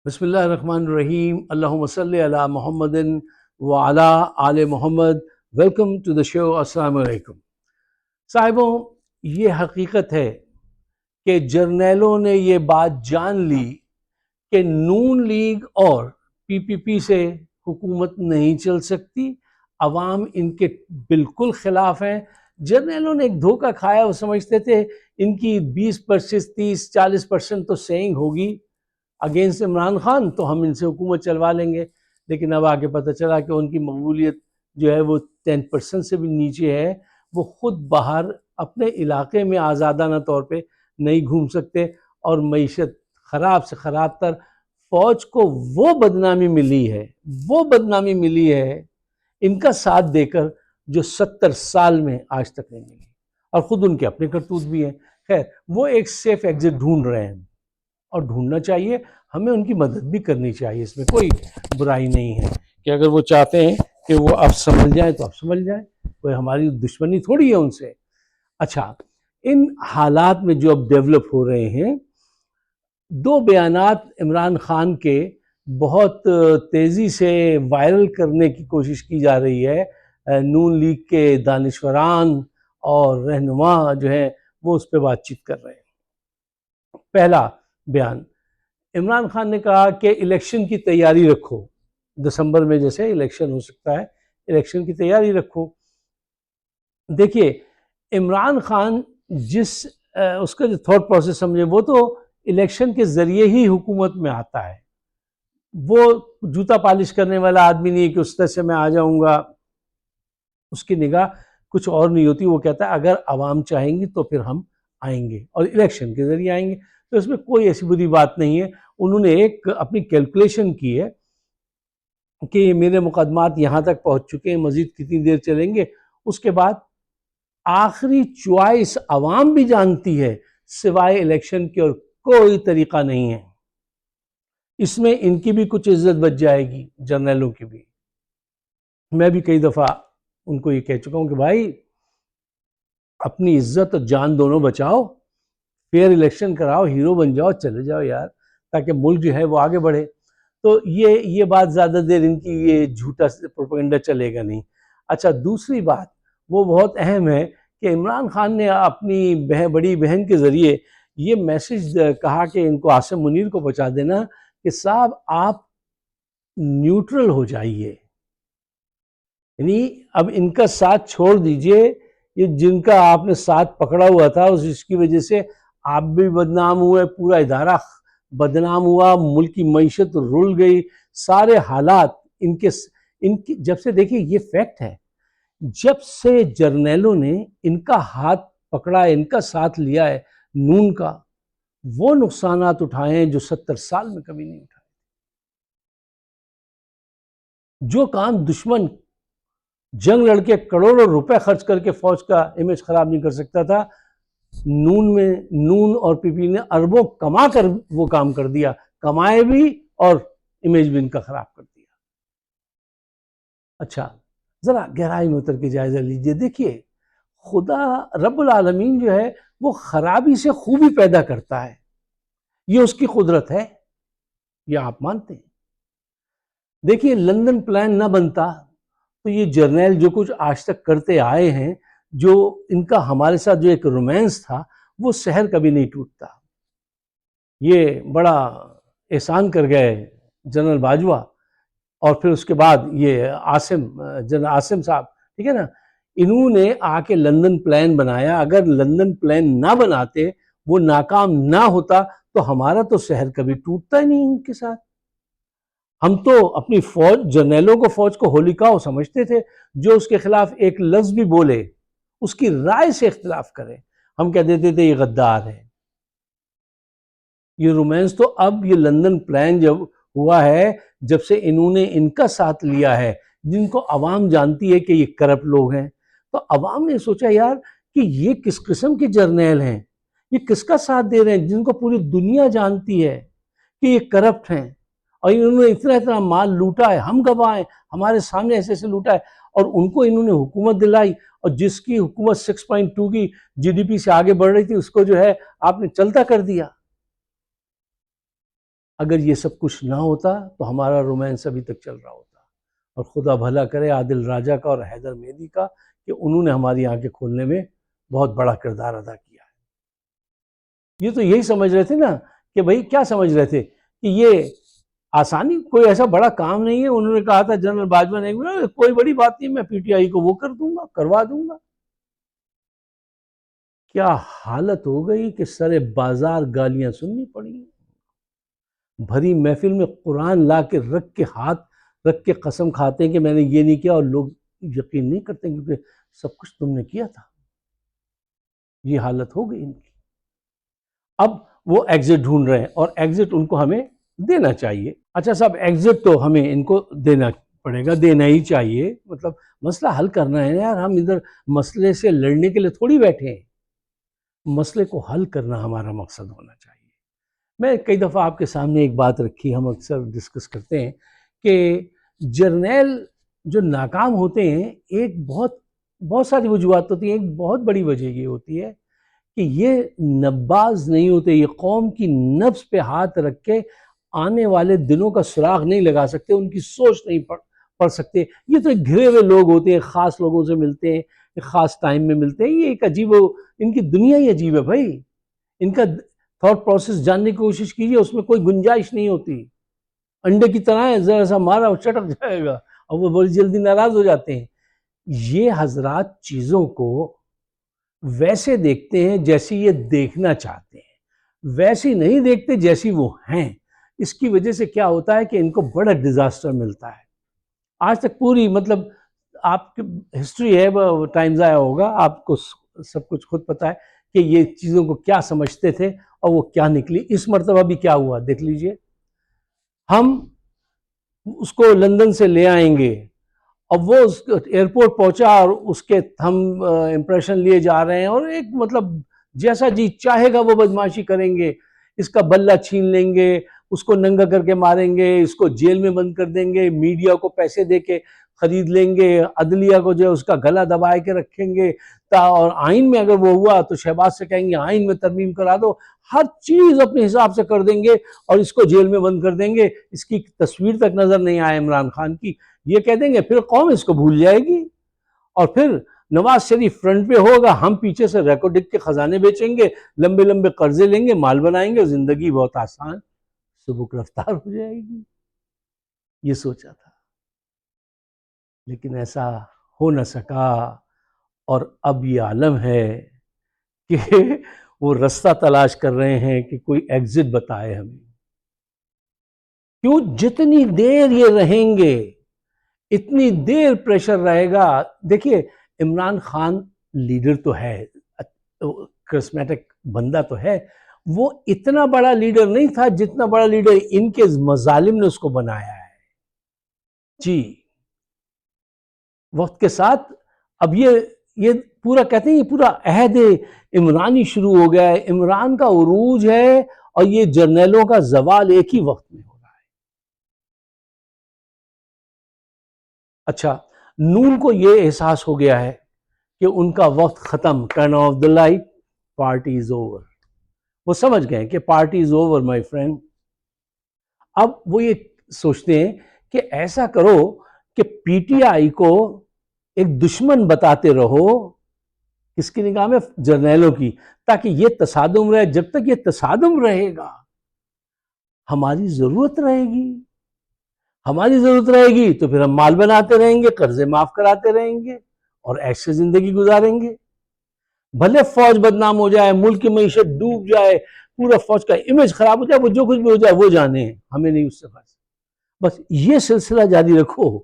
بسم اللہ الرحمن الرحیم، اللہم صلی علی محمد وعلی آل محمد۔ ویلکم ٹو دا شو۔ السلام علیکم صاحبوں، یہ حقیقت ہے کہ جرنیلوں نے یہ بات جان لی کہ نون لیگ اور پی سے حکومت نہیں چل سکتی، عوام ان کے بالکل خلاف ہیں۔ جرنیلوں نے ایک دھوکہ کھایا، وہ سمجھتے تھے ان کی 20%، 30-40% تو سینگ ہوگی اگینسٹ عمران خان، تو ہم ان سے حکومت چلوا لیں گے۔ لیکن اب آگے پتہ چلا کہ ان کی مقبولیت جو ہے وہ 10% سے بھی نیچے ہے۔ وہ خود باہر اپنے علاقے میں آزادانہ طور پہ نہیں گھوم سکتے، اور معیشت خراب سے خراب تر۔ فوج کو وہ بدنامی ملی ہے ان کا ساتھ دے کر جو 70 سال میں آج تک نہیں ملی، اور خود ان کے اپنے کرتوت بھی ہیں۔ خیر، وہ ایک سیف ایگزٹ ڈھونڈ رہے ہیں، اور ڈھونڈنا چاہیے، ہمیں ان کی مدد بھی کرنی چاہیے، اس میں کوئی برائی نہیں ہے کہ اگر وہ چاہتے ہیں کہ وہ اب سمجھ جائیں تو اب سمجھ جائیں، کوئی ہماری دشمنی تھوڑی ہے ان سے۔ اچھا، ان حالات میں جو اب ڈیولپ ہو رہے ہیں، دو بیانات عمران خان کے بہت تیزی سے وائرل کرنے کی کوشش کی جا رہی ہے۔ نون لیگ کے دانشوران اور رہنما جو ہیں وہ اس پہ بات چیت کر رہے ہیں۔ پہلا بیان، عمران خان نے کہا کہ الیکشن کی تیاری رکھو، دسمبر میں جیسے الیکشن ہو سکتا ہے، الیکشن کی تیاری رکھو۔ دیکھیے، عمران خان اس کا جو تھاٹ پروسیس سمجھے، وہ تو الیکشن کے ذریعے ہی حکومت میں آتا ہے۔ وہ جوتا پالش کرنے والا آدمی نہیں ہے کہ اس طرح سے میں آ جاؤں گا، اس کی نگاہ کچھ اور نہیں ہوتی۔ وہ کہتا ہے اگر عوام چاہیں گی تو پھر ہم آئیں گے، اور الیکشن کے ذریعے آئیں گے، تو اس میں کوئی ایسی بری بات نہیں ہے۔ انہوں نے ایک اپنی کیلکولیشن کی ہے کہ میرے مقدمات یہاں تک پہنچ چکے ہیں، مزید کتنی دیر چلیں گے۔ اس کے بعد آخری چوائس عوام بھی جانتی ہے، سوائے الیکشن کے اور کوئی طریقہ نہیں ہے۔ اس میں ان کی بھی کچھ عزت بچ جائے گی، جرنیلوں کی بھی۔ میں بھی کئی دفعہ ان کو یہ کہہ چکا ہوں کہ بھائی اپنی عزت اور جان دونوں بچاؤ، فیئر الیکشن کراؤ، ہیرو بن جاؤ، چلے جاؤ یار، تاکہ ملک جو ہے وہ آگے بڑھے۔ تو یہ بات زیادہ دیر ان کی یہ جھوٹا پروپیگنڈا چلے گا نہیں۔ اچھا، دوسری بات وہ بہت اہم ہے کہ عمران خان نے اپنی بڑی بہن کے ذریعے یہ میسج کہا کہ ان کو عاصم منیر کو پہنچا دینا کہ صاحب آپ نیوٹرل ہو جائیے، یعنی اب ان کا ساتھ چھوڑ دیجئے۔ یہ جن کا آپ نے ساتھ پکڑا ہوا تھا، اس کی وجہ سے آپ بھی بدنام ہوئے، پورا ادارہ بدنام ہوا، ملک کی معیشت رل گئی، سارے حالات ان کی جب سے، دیکھیے یہ فیکٹ ہے، جب سے جرنیلوں نے ان کا ہاتھ پکڑا ہے، ان کا ساتھ لیا ہے نون کا، وہ نقصانات اٹھائے ہیں جو 70 سال میں کبھی نہیں اٹھائے۔ جو کام دشمن جنگ لڑ کے کروڑوں روپے خرچ کر کے فوج کا امیج خراب نہیں کر سکتا تھا، نون اور پی نے اربوں کما کر وہ کام کر دیا، کمائے بھی اور امیج بھی ان کا خراب کر دیا۔ اچھا، ذرا گہرائی میں اتر کے جائزہ لیجئے۔ دیکھیے، خدا رب العالمین جو ہے وہ خرابی سے خوبی پیدا کرتا ہے، یہ اس کی قدرت ہے، یہ آپ مانتے ہیں۔ دیکھیے، لندن پلان نہ بنتا تو یہ جرنیل جو کچھ آج تک کرتے آئے ہیں، جو ان کا ہمارے ساتھ جو ایک رومانس تھا، وہ سحر کبھی نہیں ٹوٹتا۔ یہ بڑا احسان کر گئے جنرل باجوہ، اور پھر اس کے بعد یہ جنرل عاصم صاحب، ٹھیک ہے نا، انہوں نے آ کے لندن پلان بنایا۔ اگر لندن پلان نہ بناتے، وہ ناکام نہ ہوتا، تو ہمارا تو سحر کبھی ٹوٹتا ہی نہیں ان کے ساتھ۔ ہم تو اپنی فوج، جرنیلوں کو، فوج کو ہولیکاؤ سمجھتے تھے، جو اس کے خلاف ایک لفظ بھی بولے، اس کی رائے سے اختلاف کرے، ہم کہہ دیتے تھے یہ غدار ہے۔ یہ رومانس تو اب یہ لندن پلان جب ہوا ہے، جب سے انہوں نے ان کا ساتھ لیا ہے، جن کو عوام جانتی ہے کہ یہ کرپٹ لوگ ہیں، تو عوام نے سوچا یار کہ یہ کس قسم کے جرنیل ہیں، یہ کس کا ساتھ دے رہے ہیں، جن کو پوری دنیا جانتی ہے کہ یہ کرپٹ ہیں، اور انہوں نے اتنا مال لوٹا ہے، ہم گواہ ہیں، ہمارے سامنے ایسے ایسے لوٹا ہے، اور ان کو انہوں نے حکومت دلائی، اور جس کی حکومت 6.2 کی جی ڈی پی سے آگے بڑھ رہی تھی، اس کو جو ہے آپ نے چلتا کر دیا۔ اگر یہ سب کچھ نہ ہوتا تو ہمارا رومانس ابھی تک چل رہا ہوتا، اور خدا بھلا کرے عادل راجہ کا اور حیدر مہدی کا کہ انہوں نے ہماری آنکھیں کھولنے میں بہت بڑا کردار ادا کیا ہے۔ یہ تو یہی سمجھ رہے تھے نا کہ بھائی کیا سمجھ رہے تھے کہ یہ آسانی کوئی ایسا بڑا کام نہیں ہے۔ انہوں نے کہا تھا جنرل باجوہ نے کوئی بڑی بات نہیں، میں پی ٹی آئی کو وہ کر دوں گا، کروا دوں گا۔ کیا حالت ہو گئی کہ سر بازار گالیاں سننی پڑی، بھری محفل میں قرآن لا کے ہاتھ رکھ کے قسم کھاتے ہیں کہ میں نے یہ نہیں کیا، اور لوگ یقین نہیں کرتے کیونکہ سب کچھ تم نے کیا تھا۔ یہ حالت ہو گئی ان کی۔ اب وہ ایگزٹ ڈھونڈ رہے ہیں، اور ایگزٹ ان کو ہمیں دینا چاہیے۔ اچھا صاحب، ایگزٹ تو ہمیں ان کو دینا پڑے گا، دینا ہی چاہیے۔ مطلب مسئلہ حل کرنا ہے یار، ہم ادھر مسئلے سے لڑنے کے لیے تھوڑی بیٹھے ہیں، مسئلے کو حل کرنا ہمارا مقصد ہونا چاہیے۔ میں کئی دفعہ آپ کے سامنے ایک بات رکھی، ہم اکثر ڈسکس کرتے ہیں کہ جرنیل جو ناکام ہوتے ہیں، ایک بہت ساری وجوہات ہوتی ہیں۔ ایک بہت بڑی وجہ یہ ہوتی ہے کہ یہ نباز نہیں ہوتے، یہ قوم کی نفس پہ ہاتھ رکھ کے آنے والے دنوں کا سراغ نہیں لگا سکتے، ان کی سوچ نہیں پڑھ سکتے۔ یہ تو ایک گھرے ہوئے لوگ ہوتے ہیں، خاص لوگوں سے ملتے ہیں، ایک خاص ٹائم میں ملتے ہیں۔ یہ ایک عجیب، ان کی دنیا ہی عجیب ہے بھائی۔ ان کا تھاٹ پروسیس جاننے کی کوشش کیجیے، اس میں کوئی گنجائش نہیں ہوتی۔ انڈے کی طرح ہے، ذرا سا مارا اور چٹک جائے گا، اور وہ بڑی جلدی ناراض ہو جاتے ہیں۔ یہ حضرات چیزوں کو ویسے دیکھتے ہیں جیسی یہ دیکھنا چاہتے ہیں، ویسی نہیں دیکھتے جیسی وہ ہیں۔ اس کی وجہ سے کیا ہوتا ہے کہ ان کو بڑا ڈیزاسٹر ملتا ہے۔ آج تک پوری مطلب آپ کی ہسٹری ہے، ٹائم ضائع ہوگا، آپ کو سب کچھ خود پتا ہے کہ یہ چیزوں کو کیا سمجھتے تھے اور وہ کیا نکلی۔ اس مرتبہ بھی کیا ہوا دیکھ لیجئے۔ ہم اس کو لندن سے لے آئیں گے، اب وہ ایئرپورٹ پہنچا اور اس کے ہم امپریشن لیے جا رہے ہیں، اور ایک مطلب جیسا جی چاہے گا وہ بدماشی کریں گے، اس کا بلہ چھین لیں گے، اس کو ننگا کر کے ماریں گے، اس کو جیل میں بند کر دیں گے، میڈیا کو پیسے دے کے خرید لیں گے، عدلیہ کو جو اس کا گلا دبائے کے رکھیں گے، اور آئین میں اگر وہ ہوا تو شہباز سے کہیں گے آئین میں ترمیم کرا دو، ہر چیز اپنے حساب سے کر دیں گے اور اس کو جیل میں بند کر دیں گے۔ اس کی تصویر تک نظر نہیں آئے عمران خان کی، یہ کہہ دیں گے، پھر قوم اس کو بھول جائے گی، اور پھر نواز شریف فرنٹ پہ ہوگا، ہم پیچھے سے ریکارڈک کے خزانے بیچیں گے، لمبے لمبے قرضے لیں گے، مال بنائیں گے، اور زندگی بہت آسان سبک رفتار ہو جائے گی۔ یہ سوچا تھا، لیکن ایسا ہو نہ سکا، اور اب یہ عالم ہے کہ وہ رستہ تلاش کر رہے ہیں کہ کوئی ایگزٹ بتائے ہمیں۔ کیوں؟ جتنی دیر یہ رہیں گے اتنی دیر پریشر رہے گا۔ دیکھیے، عمران خان لیڈر تو ہے، کرسمیٹک بندہ تو ہے، وہ اتنا بڑا لیڈر نہیں تھا جتنا بڑا لیڈر ان کے مظالم نے اس کو بنایا ہے۔ جی، وقت کے ساتھ اب یہ پورا کہتے ہیں، یہ پورا عہد عمرانی شروع ہو گیا ہے، عمران کا عروج ہے، اور یہ جرنیلوں کا زوال ایک ہی وقت میں ہو رہا ہے۔ اچھا، نون کو یہ احساس ہو گیا ہے کہ ان کا وقت ختم، turn of the light, party is over. وہ سمجھ گئے کہ party is over my friend. اب وہ یہ سوچتے ہیں کہ ایسا کرو کہ پی ٹی آئی کو ایک دشمن بتاتے رہو، کس کی نگاہ میں؟ جرنیلوں کی، تاکہ یہ تصادم رہے۔ جب تک یہ تصادم رہے گا ہماری ضرورت رہے گی، ہماری ضرورت رہے گی تو پھر ہم مال بناتے رہیں گے، قرضے معاف کراتے رہیں گے، اور ایسے زندگی گزاریں گے۔ بھلے فوج بدنام ہو جائے، ملک کی معیشت ڈوب جائے، پورا فوج کا امیج خراب ہو جائے، وہ جو کچھ بھی ہو جائے وہ جانے ہیں، ہمیں نہیں اس سے بس یہ سلسلہ جاری رکھو۔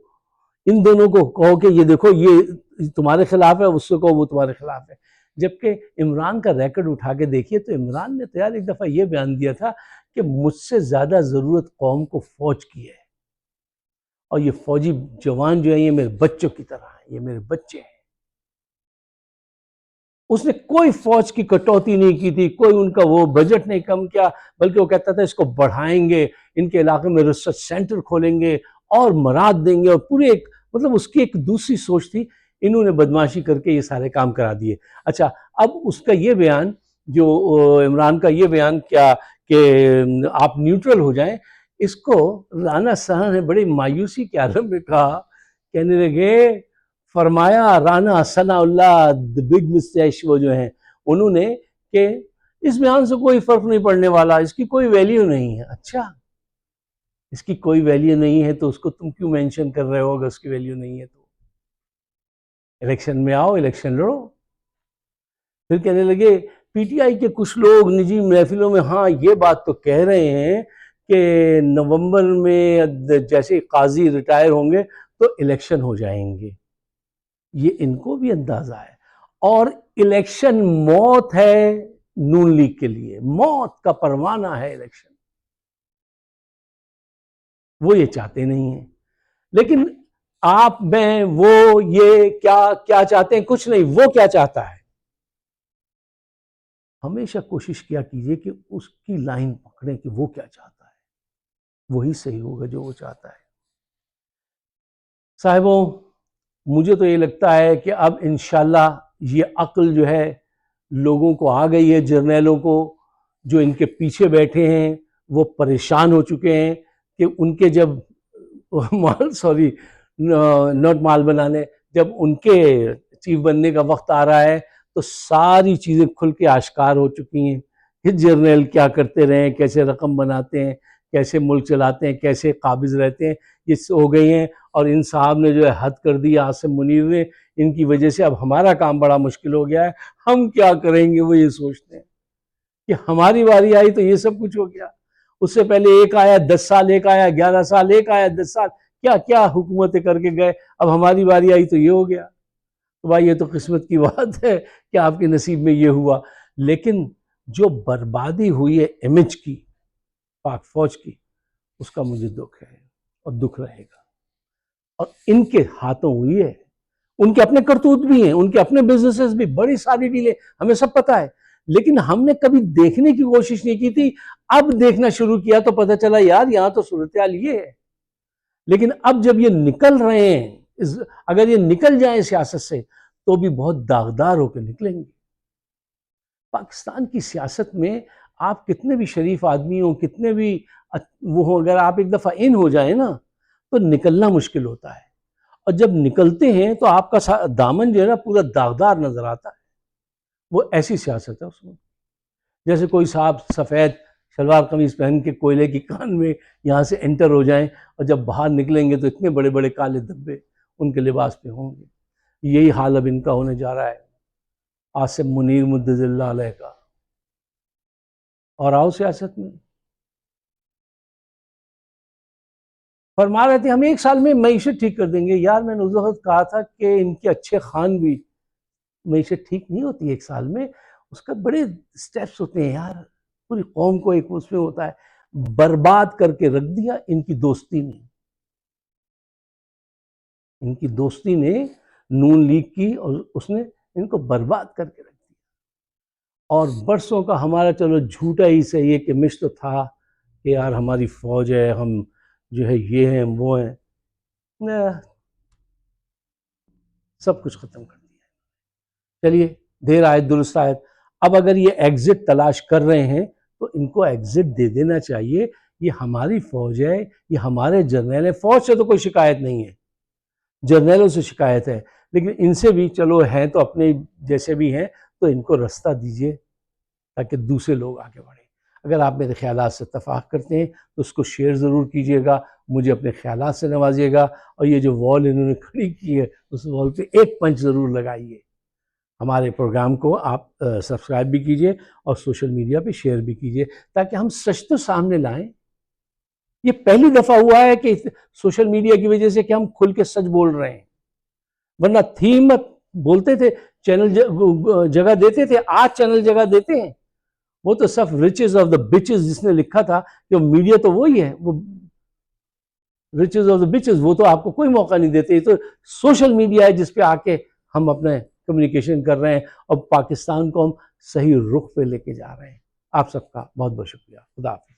ان دونوں کو کہو کہ یہ دیکھو، یہ تمہارے خلاف ہے، اس سے کہو وہ تمہارے خلاف ہے۔ جبکہ عمران کا ریکارڈ اٹھا کے دیکھیے تو عمران نے تو یار ایک دفعہ یہ بیان دیا تھا کہ مجھ سے زیادہ ضرورت قوم کو فوج کی ہے، اور یہ فوجی جوان جو ہیں یہ میرے بچوں کی طرح ہیں، یہ میرے بچے ہیں۔ اس نے کوئی فوج کی کٹوتی نہیں کی تھی، کوئی ان کا وہ بجٹ نہیں کم کیا، بلکہ وہ کہتا تھا اس کو بڑھائیں گے، ان کے علاقے میں ریسرچ سینٹر کھولیں گے اور مراد دیں گے، اور پورے ایک مطلب اس کی ایک دوسری سوچ تھی۔ انہوں نے بدماشی کر کے یہ سارے کام کرا دیے۔ اچھا، اب اس کا یہ بیان جو عمران کا یہ بیان کیا کہ آپ نیوٹرل ہو جائیں. اس کو رانا ثنا نے بڑی مایوسی کے عالم میں کہا, کہنے لگے, فرمایا رانا ثنا اللہ بگ مسٹیش وہ جو ہیں انہوں نے, کہ اس بیان سے کوئی فرق نہیں پڑنے والا, اس کی کوئی ویلیو نہیں ہے. اچھا, اس کی کوئی ویلیو نہیں ہے تو اس کو تم کیوں مینشن کر رہے ہو؟ اگر اس کی ویلیو نہیں ہے تو الیکشن میں آؤ, الیکشن لڑو. پھر کہنے لگے پی ٹی آئی کے کچھ لوگ نجی محفلوں میں ہاں یہ بات تو کہہ رہے ہیں کہ نومبر میں جیسے قاضی ریٹائر ہوں گے تو الیکشن ہو جائیں گے. یہ ان کو بھی اندازہ ہے. اور الیکشن موت ہے نون لیگ کے لیے, موت کا پروانہ ہے الیکشن. وہ یہ چاہتے نہیں ہیں. لیکن آپ میں وہ یہ کیا چاہتے ہیں؟ کچھ نہیں. وہ کیا چاہتا ہے؟ ہمیشہ کوشش کیا کیجئے کہ اس کی لائن پکڑیں کہ وہ کیا چاہتا ہے, وہی صحیح ہوگا جو وہ چاہتا ہے. صاحبوں, مجھے تو یہ لگتا ہے کہ اب انشاءاللہ یہ عقل جو ہے لوگوں کو آ گئی ہے, جرنیلوں کو جو ان کے پیچھے بیٹھے ہیں وہ پریشان ہو چکے ہیں کہ ان کے جب نوٹ مال بنانے, جب ان کے چیف بننے کا وقت آ رہا ہے تو ساری چیزیں کھل کے آشکار ہو چکی ہیں کہ جرنیل کیا کرتے رہے ہیں, کیسے رقم بناتے ہیں, کیسے ملک چلاتے ہیں, کیسے قابض رہتے ہیں, یہ ہو گئی ہیں. اور ان صاحب نے جو ہے حد کر دی, عاصم منیر نے, ان کی وجہ سے اب ہمارا کام بڑا مشکل ہو گیا ہے. ہم کیا کریں گے؟ وہ یہ سوچتے ہیں کہ ہماری باری آئی تو یہ سب کچھ ہو گیا. اس سے پہلے ایک آیا 10 سال, ایک آیا 11 سال, ایک آیا 10 سال, کیا کیا حکومتیں کر کے گئے. اب ہماری باری آئی تو یہ ہو گیا. تو بھائی یہ تو قسمت کی بات ہے کہ آپ کے نصیب میں یہ ہوا. لیکن جو بربادی ہوئی ہے امیج کی, پاک فوج کی, اس کا مجھے دکھ ہے اور دکھ رہے گا. اور ان کے ہاتھوں ہوئی ہے. ان کے اپنے کرتوت بھی ہیں, ان کے اپنے بزنسز بھی, بڑی ساری ڈیلیں, ہمیں سب پتہ ہے. لیکن ہم نے کبھی دیکھنے کی کوشش نہیں کی تھی. اب دیکھنا شروع کیا تو پتہ چلا یار یہاں تو صورتحال یہ ہے. لیکن اب جب یہ نکل رہے ہیں, اگر یہ نکل جائیں سیاست سے تو بھی بہت داغدار ہو کے نکلیں گے. پاکستان کی سیاست میں آپ کتنے بھی شریف آدمی ہوں, کتنے بھی وہ ہوں, اگر آپ ایک دفعہ ان ہو جائیں نا تو نکلنا مشکل ہوتا ہے. اور جب نکلتے ہیں تو آپ کا دامن جو ہے نا پورا داغدار نظر آتا ہے. وہ ایسی سیاست ہے اس میں. جیسے کوئی صاحب سفید شلوار قمیض پہن کے کوئلے کی کان میں یہاں سے انٹر ہو جائیں اور جب باہر نکلیں گے تو اتنے بڑے بڑے کالے دھبے ان کے لباس پہ ہوں گے. یہی حال اب ان کا ہونے جا رہا ہے, عاصم منیر مدظ اللہ علیہ کا. اور آؤ سیاست میں فرما رہے تھے ہم 1 سال میں معیشت ٹھیک کر دیں گے. یار میں نے اس وقت کہا تھا کہ ان کے اچھے خان بھی معیشت ٹھیک نہیں ہوتی 1 سال میں, اس کا بڑے سٹیپس ہوتے ہیں یار. پوری قوم کو ایک اس میں ہوتا ہے. برباد کر کے رکھ دیا ان کی دوستی نے. ان کی دوستی نے نون لیگ کی اور اس نے ان کو برباد کر کے رکھ دیا. اور برسوں کا ہمارا چلو جھوٹا ہی صحیح ہے کہ مش تو تھا کہ یار ہماری فوج ہے, ہم جو ہے یہ ہیں وہ ہیں, سب کچھ ختم کر دیا. چلیے دیر آئے درست آئے. اب اگر یہ ایگزٹ تلاش کر رہے ہیں تو ان کو ایگزٹ دے دینا چاہیے. یہ ہماری فوج ہے, یہ ہمارے جرنیل ہیں. فوج سے تو کوئی شکایت نہیں ہے, جرنیلوں سے شکایت ہے. لیکن ان سے بھی چلو ہیں تو اپنے جیسے بھی ہیں, تو ان کو رستہ دیجیے تاکہ دوسرے لوگ آگے بڑھیں. اگر آپ میرے خیالات سے اتفاق کرتے ہیں تو اس کو شیئر ضرور کیجیے گا, مجھے اپنے خیالات سے نوازیے گا. اور یہ جو وال انہوں نے کھڑی کی ہے اس وال پہ ایک پنچ ضرور لگائیے. ہمارے پروگرام کو آپ سبسکرائب بھی کیجیے اور سوشل میڈیا پہ شیئر بھی کیجیے تاکہ ہم سچ تو سامنے لائیں. یہ پہلی دفعہ ہوا ہے کہ سوشل میڈیا کی وجہ سے کہ ہم کھل کے سچ بول رہے ہیں. ورنہ تھیم بولتے تھے, چینل جگہ دیتے تھے, آج چینل جگہ دیتے ہیں. وہ تو صرف riches of the bitches جس نے لکھا تھا کہ میڈیا تو وہی ہے, وہ riches of the bitches, وہ تو آپ کو کوئی موقع نہیں دیتے. یہ تو سوشل میڈیا ہے جس پہ آ کے ہم اپنے کمیونیکیشن کر رہے ہیں اور پاکستان کو ہم صحیح رخ پہ لے کے جا رہے ہیں. آپ سب کا بہت بہت شکریہ. خدا حافظ.